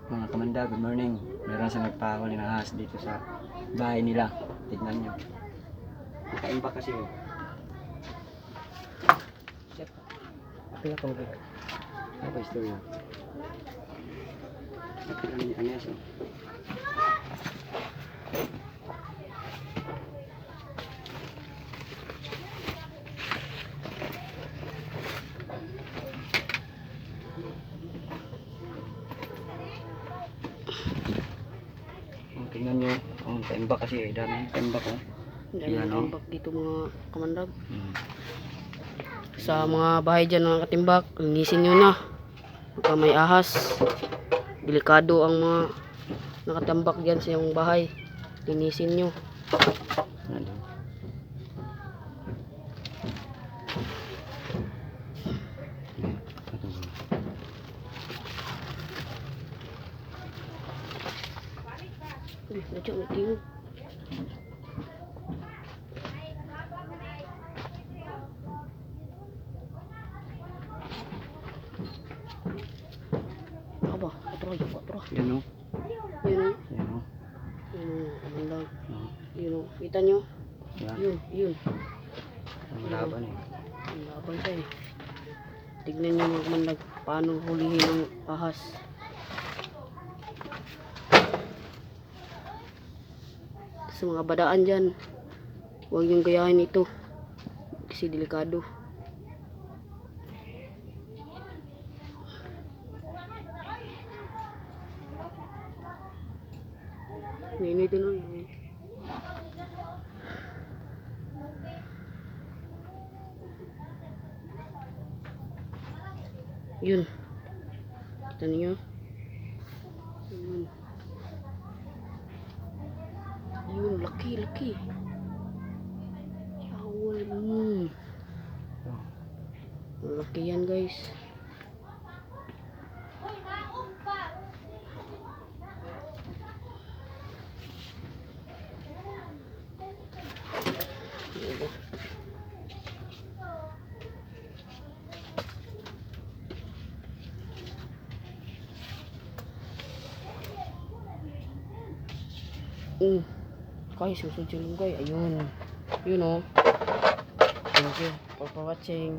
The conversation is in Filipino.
Mga kamanda, good morning. Meron sa nagpahuli ng ahas dito sa bahay nila. Tignan nyo. Nakaimbak kasi yun. Shit. Apil ako ba? Ano ba istorya? Apil ang anyas o. Tingnan nyo, ang kaimbak kasi, dami kaimbak o. Dami katimbak dito mga kamandag. Hmm. Sa mga bahay dyan mga katimbak, linisin nyo na. Baka may ahas. Delikado ang mga nakatambak dyan sa iyong bahay. Linisin nyo. Ano? Nandiyan may tingog. Aba, patro. Yan o. Yun o. Yan o. Yun o, kamandag. Oh. Yun o, kita nyo? Yan. Yun. Ang laban eh. Ang laban siya eh. Tignan nyo mga kamandag, paano hulihin ang ahas. Sa mga badaan dyan, huwag niyong gayahin ito kasi delikado. Mainit na yun. Yun. Kita niyo? Yun. Yun, laki. Yawal. Laki yan guys. Guys, susunod yung guys. Ayun. Yun o. Thank you for watching.